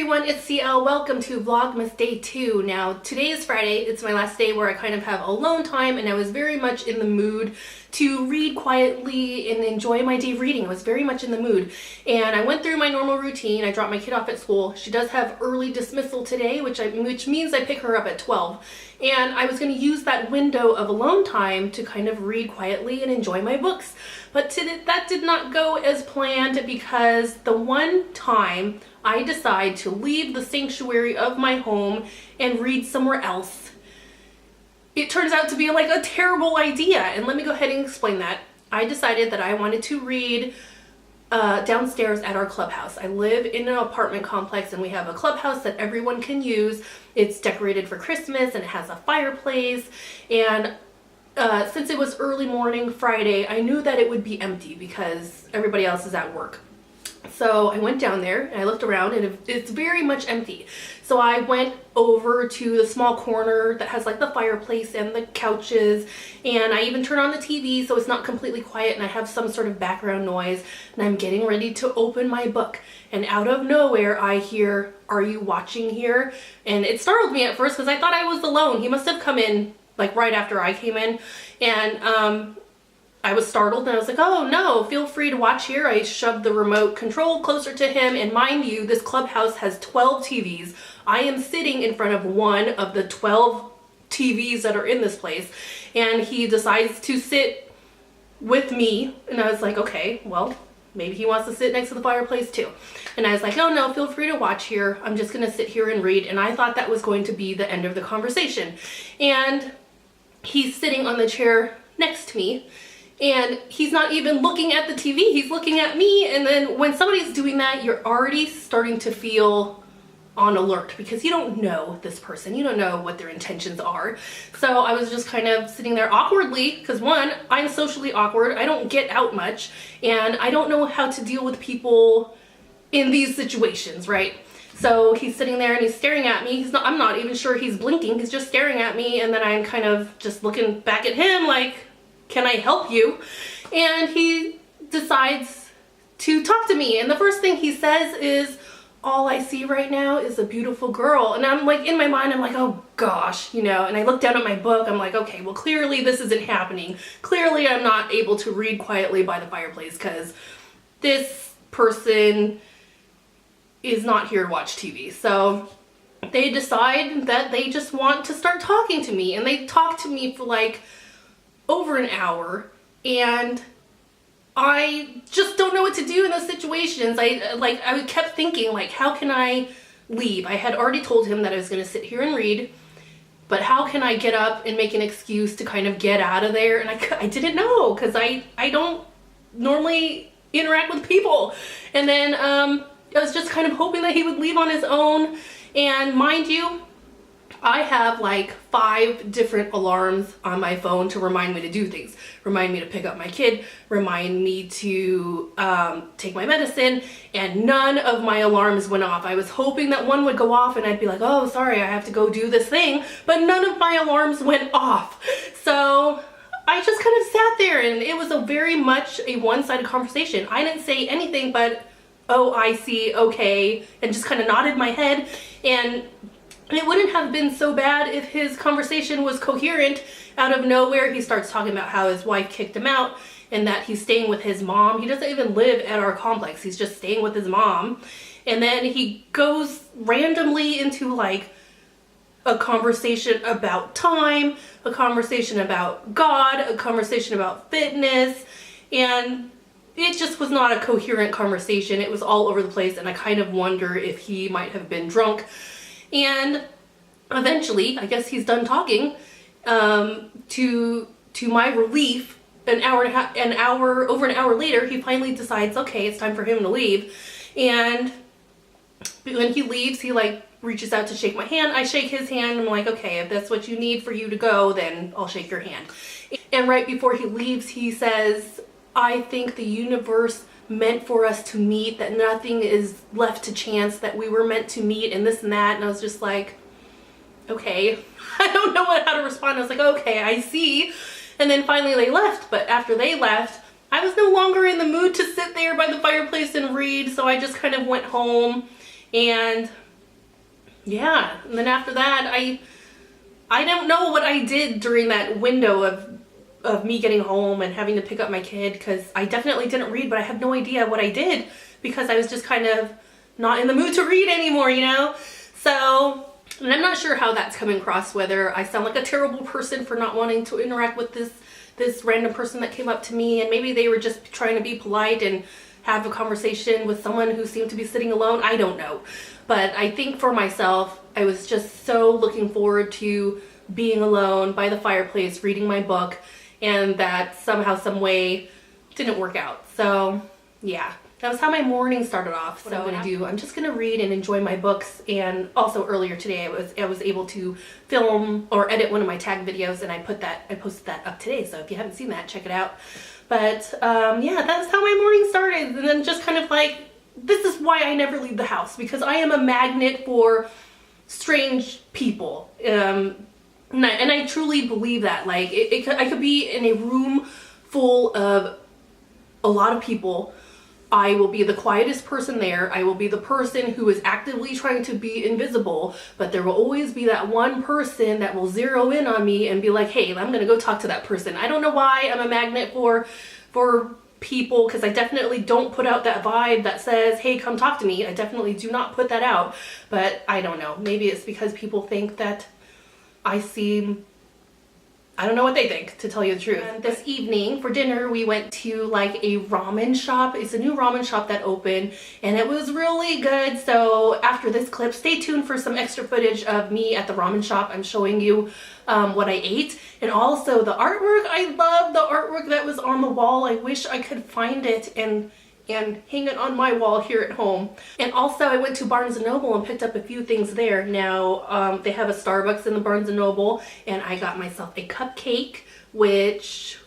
everyone, it's CL. Welcome to Vlogmas Day 2. Now, today is Friday. It's my last day where I kind of have alone time, and I was very much in the mood to read quietly and enjoy my day reading. I was very much in the mood. And I went through my normal routine. I dropped my kid off at school. She does have early dismissal today, which means I pick her up at 12. And I was going to use that window of alone time to kind of read quietly and enjoy my books. But that did not go as planned, because the one time I decide to leave the sanctuary of my home and read somewhere else, it turns out to be like a terrible idea. And let me go ahead and explain that. I decided that I wanted to read downstairs at our clubhouse. I live in an apartment complex and we have a clubhouse that everyone can use. It's decorated for Christmas and it has a fireplace. And since it was early morning Friday, I knew that it would be empty because everybody else is at work. So I went down there and I looked around and it's very much empty. So I went over to the small corner that has like the fireplace and the couches, and I even turned on the TV so it's not completely quiet and I have some sort of background noise, and I'm getting ready to open my book, and out of nowhere I hear, "Are you watching here?" And it startled me at first because I thought I was alone. He must have come in like right after I came in, and I was startled and I was like, "Oh no, feel free to watch here." I shoved the remote control closer to him, and mind you, this clubhouse has 12 TVs. I am sitting in front of one of the 12 TVs that are in this place, and he decides to sit with me, and I was like, okay, well, maybe he wants to sit next to the fireplace too. And I was like, "Oh no, feel free to watch here. I'm just gonna sit here and read." And I thought that was going to be the end of the conversation. And he's sitting on the chair next to me, and he's not even looking at the TV, he's looking at me. And then when somebody's doing that, you're already starting to feel on alert because you don't know this person, you don't know what their intentions are. So I was just kind of sitting there awkwardly because, one, I'm socially awkward, I don't get out much, and I don't know how to deal with people in these situations, right? So he's sitting there and he's staring at me. I'm not even sure he's blinking, he's just staring at me, and then I'm kind of just looking back at him like, "Can I help you?" And he decides to talk to me, and the first thing he says is, "All I see right now is a beautiful girl." And I'm like, in my mind, I'm like, oh gosh, you know, and I look down at my book, I'm like, okay, well, clearly this isn't happening. Clearly I'm not able to read quietly by the fireplace because this person is not here to watch TV. So they decide that they just want to start talking to me, and they talk to me for like over an hour, and I just don't know what to do in those situations. I kept thinking, like, how can I leave? I had already told him that I was going to sit here and read, but how can I get up and make an excuse to kind of get out of there? And I didn't know, because I don't normally interact with people. And then I was just kind of hoping that he would leave on his own. And mind you, I have like 5 different alarms on my phone to remind me to do things. Remind me to pick up my kid, remind me to take my medicine, and none of my alarms went off. I was hoping that one would go off and I'd be like, "Oh, sorry, I have to go do this thing," but none of my alarms went off. So I just kind of sat there, and it was a very much a one-sided conversation. I didn't say anything but, "Oh, I see, okay," and just kind of nodded my head. And it wouldn't have been so bad if his conversation was coherent. Out of nowhere, he starts talking about how his wife kicked him out and that he's staying with his mom. He doesn't even live at our complex. He's just staying with his mom. And then he goes randomly into like a conversation about time, a conversation about God, a conversation about fitness, and it just was not a coherent conversation. It was all over the place, and I kind of wonder if he might have been drunk. And eventually, I guess he's done talking. To my relief, over an hour later, he finally decides, okay, it's time for him to leave. And when he leaves, he like reaches out to shake my hand. I shake his hand. I'm like, okay, if that's what you need for you to go, then I'll shake your hand. And right before he leaves, he says, "I think the universe meant for us to meet, that nothing is left to chance, that we were meant to meet," and this and that. And I was just like, okay. I don't know how to respond. I was like, okay, I see. And then finally they left, but after they left, I was no longer in the mood to sit there by the fireplace and read, so I just kind of went home and yeah, and then after that, I don't know what I did during that window of me getting home and having to pick up my kid, because I definitely didn't read, but I have no idea what I did because I was just kind of not in the mood to read anymore, you know? So, and I'm not sure how that's coming across, whether I sound like a terrible person for not wanting to interact with this random person that came up to me, and maybe they were just trying to be polite and have a conversation with someone who seemed to be sitting alone. I don't know. But I think for myself, I was just so looking forward to being alone by the fireplace, reading my book, and that somehow, some way didn't work out. So yeah, that was how my morning started off. What I'm gonna do, I'm just gonna read and enjoy my books. And also earlier today, I was able to film or edit one of my tag videos, and I posted that up today. So if you haven't seen that, check it out. But yeah, that's how my morning started. And then just kind of like, this is why I never leave the house, because I am a magnet for strange people. And I truly believe that. Like, I could be in a room full of a lot of people. I will be the quietest person there. I will be the person who is actively trying to be invisible, but there will always be that one person that will zero in on me and be like, hey, I'm gonna go talk to that person. I don't know why I'm a magnet for people, because I definitely don't put out that vibe that says, hey, come talk to me. I definitely do not put that out, but I don't know. Maybe it's because people think that I seem, I don't know what they think, to tell you the truth. And this evening for dinner, we went to like a ramen shop. It's a new ramen shop that opened, and it was really good. So after this clip, stay tuned for some extra footage of me at the ramen shop. I'm showing you what I ate, and also the artwork. I love the artwork that was on the wall. I wish I could find it and hang it on my wall here at home. And also I went to Barnes & Noble and picked up a few things there. Now they have a Starbucks in the Barnes & Noble, and I got myself a cupcake, which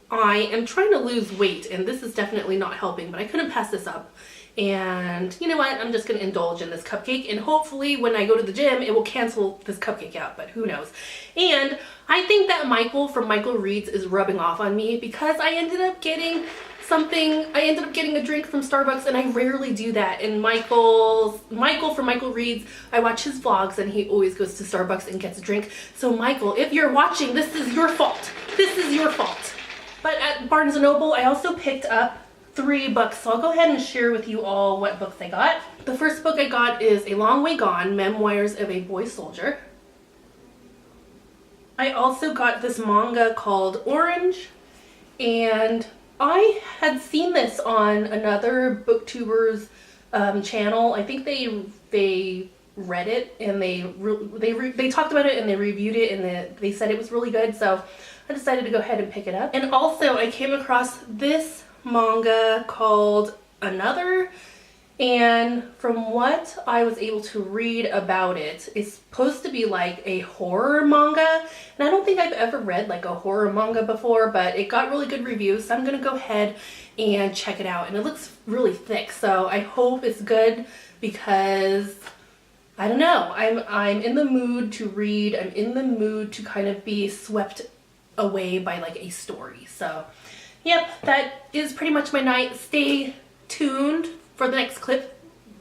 I am trying to lose weight, and this is definitely not helping, but I couldn't pass this up. And you know what, I'm just gonna indulge in this cupcake, and hopefully when I go to the gym it will cancel this cupcake out, but who knows. And I think that Michael from Michael Reed's is rubbing off on me, because I ended up getting a drink from Starbucks, and I rarely do that. And Michael from Michael Reed's, I watch his vlogs, and he always goes to Starbucks and gets a drink. So Michael, if you're watching, this is your fault. This is your fault. But at Barnes & Noble, I also picked up 3 books. So I'll go ahead and share with you all what books I got. The first book I got is A Long Way Gone, Memoirs of a Boy Soldier. I also got this manga called Orange, and I had seen this on another booktuber's channel. I think they read it, and they talked about it, and they reviewed it, and they said it was really good. So I decided to go ahead and pick it up. And also I came across this manga called Another, and from what I was able to read about it, it's supposed to be like a horror manga, and I don't think I've ever read like a horror manga before, but it got really good reviews, so I'm gonna go ahead and check it out. And it looks really thick, so I hope it's good, because I don't know, I'm in the mood to read. I'm in the mood to kind of be swept away by like a story. So yep, that is pretty much my night. Stay tuned for the next clip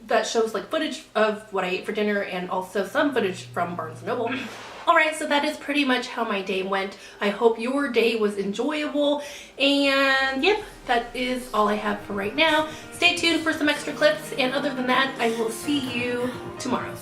that shows like footage of what I ate for dinner, and also some footage from Barnes & Noble. Alright, so that is pretty much how my day went. I hope your day was enjoyable, and yep, that is all I have for right now. Stay tuned for some extra clips, and other than that, I will see you tomorrow.